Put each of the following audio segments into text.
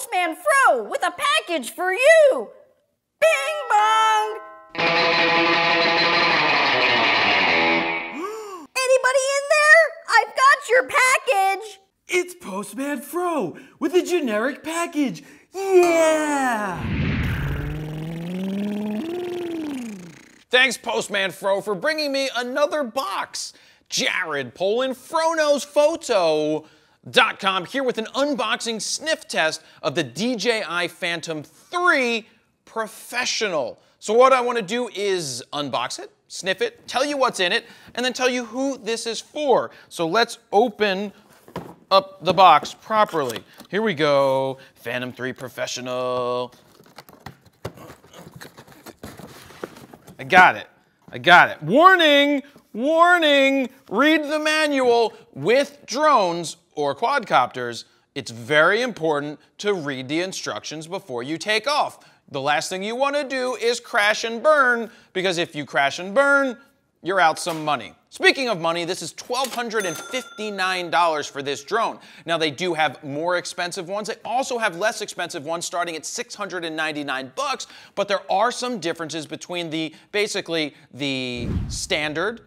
Postman Fro with a package for you. Bing bong! Anybody in there? I've got your package. It's Postman Fro with a generic package. Yeah! Thanks, Postman Fro, for bringing me another box. Jared Polin, FroKnowsPhoto.com, here with an unboxing sniff test of the DJI Phantom 3 Professional. So what I want to do is unbox it, sniff it, tell you what's in it, and then tell you who this is for. So let's open up the box properly. Here we go. Phantom 3 Professional. I got it. I got it. Warning! Warning! Read the manual. With drones or quadcopters, it's very important to read the instructions before you take off. The last thing you want to do is crash and burn, because if you crash and burn, you're out some money. Speaking of money, this is $1,259 for this drone. Now, they do have more expensive ones. They also have less expensive ones starting at $699, but there are some differences between basically the standard,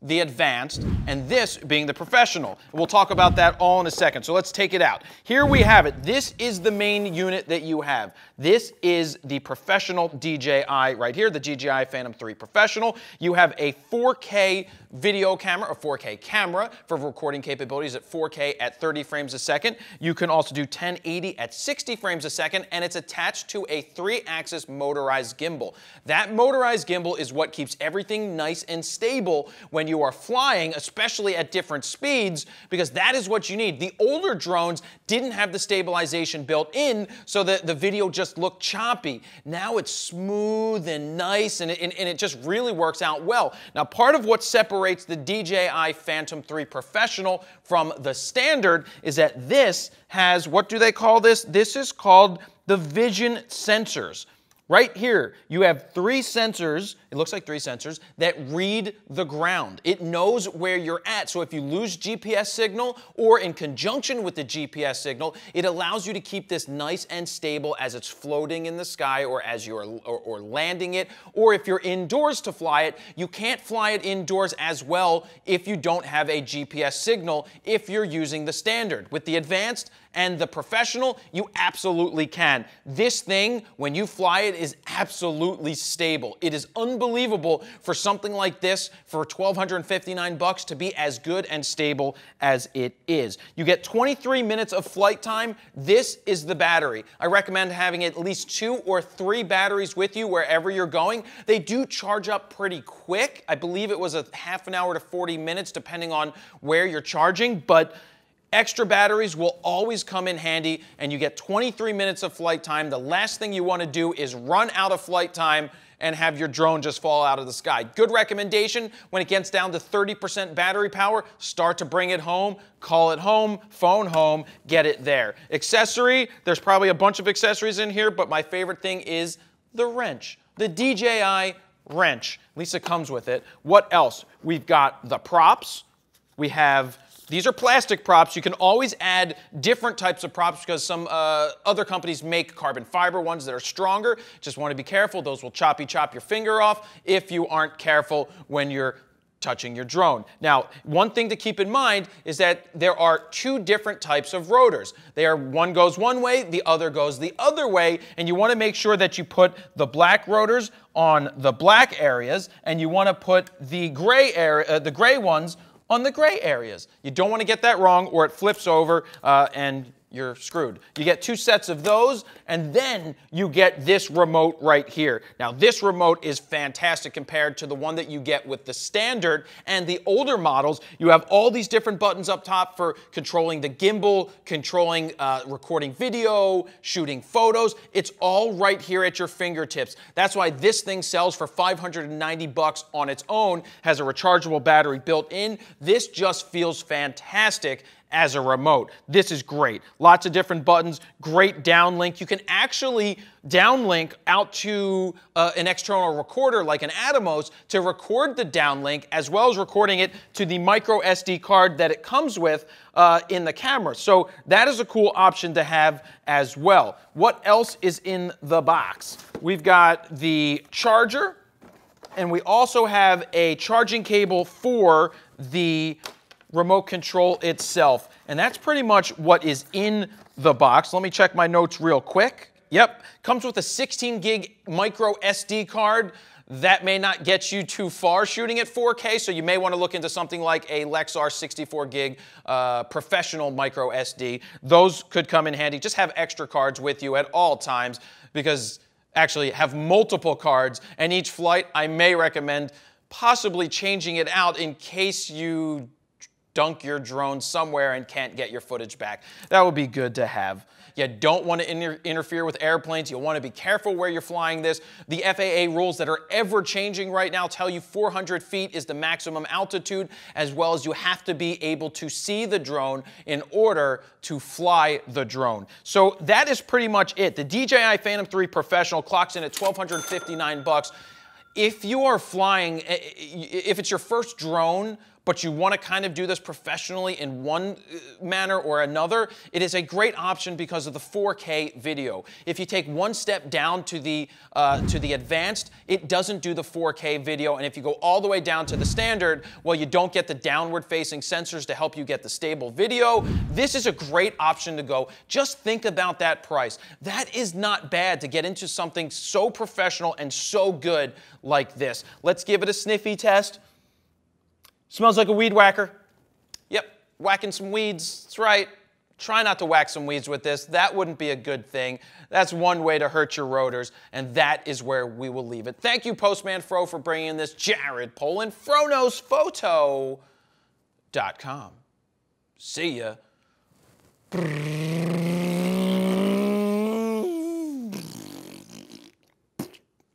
the advanced, and this being the professional. We'll talk about that all in a second, so let's take it out. Here we have it. This is the main unit that you have. This is the professional DJI right here, the DJI Phantom 3 Professional. You have a 4K video camera, a 4K camera for recording capabilities at 4K at 30 frames a second. You can also do 1080 at 60 frames a second, and it's attached to a 3-axis motorized gimbal. That motorized gimbal is what keeps everything nice and stable when you are flying, especially at different speeds, because that is what you need. The older drones didn't have the stabilization built in, so that the video just looked choppy. Now it's smooth and nice, and it just really works out well. Now, part of what separates the DJI Phantom 3 Professional from the standard is that this has, what do they call this? This is called the vision sensors. Right here, you have 3 sensors, it looks like 3 sensors, that read the ground. It knows where you're at, so if you lose GPS signal, or in conjunction with the GPS signal, it allows you to keep this nice and stable as it's floating in the sky, or as you're or landing it, or if you're indoors to fly it. You can't fly it indoors as well if you don't have a GPS signal if you're using the standard. With the advanced and the professional, you absolutely can. This thing, when you fly it, is absolutely stable. It is unbelievable for something like this for $1,259 to be as good and stable as it is. You get 23 minutes of flight time. This is the battery. I recommend having at least 2 or 3 batteries with you wherever you're going. They do charge up pretty quick. I believe it was a half an hour to 40 minutes depending on where you're charging, but extra batteries will always come in handy, and you get 23 minutes of flight time. The last thing you want to do is run out of flight time and have your drone just fall out of the sky. Good recommendation, when it gets down to 30% battery power, start to bring it home, call it home, phone home, get it there. Accessory, there's probably a bunch of accessories in here, but my favorite thing is the wrench, the DJI wrench. At least it comes with it. What else? We've got the props. We have These are plastic props. You can always add different types of props because some other companies make carbon fiber ones that are stronger. Just want to be careful. Those will chop your finger off if you aren't careful when you're touching your drone. Now, one thing to keep in mind is that there are 2 different types of rotors. One goes one way, the other goes the other way, and you want to make sure that you put the black rotors on the black areas, and you want to put the gray ones on the gray areas. You don't want to get that wrong, or it flips over and you're screwed. You get 2 sets of those, and then you get this remote right here. Now, this remote is fantastic compared to the one that you get with the standard and the older models. You have all these different buttons up top for controlling the gimbal, controlling recording video, shooting photos. It's all right here at your fingertips. That's why this thing sells for $590 on its own, has a rechargeable battery built in. This just feels fantastic as a remote. This is great. Lots of different buttons, great downlink. You can actually downlink out to an external recorder like an Atomos to record the downlink, as well as recording it to the micro SD card that it comes with in the camera. So that is a cool option to have as well. What else is in the box? We've got the charger, and we also have a charging cable for the remote control itself. And that's pretty much what is in the box. Let me check my notes real quick. Yep, comes with a 16 gig micro SD card. That may not get you too far shooting at 4K, so you may want to look into something like a Lexar 64 gig professional micro SD. Those could come in handy. Just have extra cards with you at all times, because actually have multiple cards, and each flight I may recommend possibly changing it out in case you dunk your drone somewhere and can't get your footage back. That would be good to have. You don't want to interfere with airplanes. You'll want to be careful where you're flying this. The FAA rules that are ever changing right now tell you 400 feet is the maximum altitude, as well as you have to be able to see the drone in order to fly the drone. So that is pretty much it. The DJI Phantom 3 Professional clocks in at $1,259. If you are flying, if it's your first drone, but you want to kind of do this professionally in one manner or another, it is a great option because of the 4K video. If you take one step down to the advanced, it doesn't do the 4K video, and if you go all the way down to the standard, well, you don't get the downward-facing sensors to help you get the stable video. This is a great option to go. Just think about that price. That is not bad to get into something so professional and so good like this. Let's give it a sniffy test. Smells like a weed whacker. Yep, whacking some weeds. That's right. Try not to whack some weeds with this. That wouldn't be a good thing. That's one way to hurt your rotors, and that is where we will leave it. Thank you, Postman Fro, for bringing this. Jared Poland, FroKnowsPhoto.com. See ya.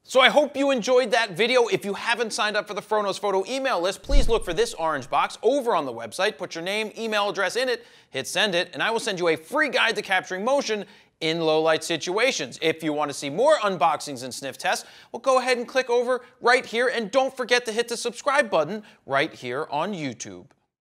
So I hope you enjoyed that video. If you haven't signed up for the FroKnowsPhoto email list, please look for this orange box over on the website. Put your name, email address in it, hit send it, and I will send you a free guide to capturing motion in low-light situations. If you want to see more unboxings and sniff tests, well, go ahead and click over right here, and don't forget to hit the subscribe button right here on YouTube.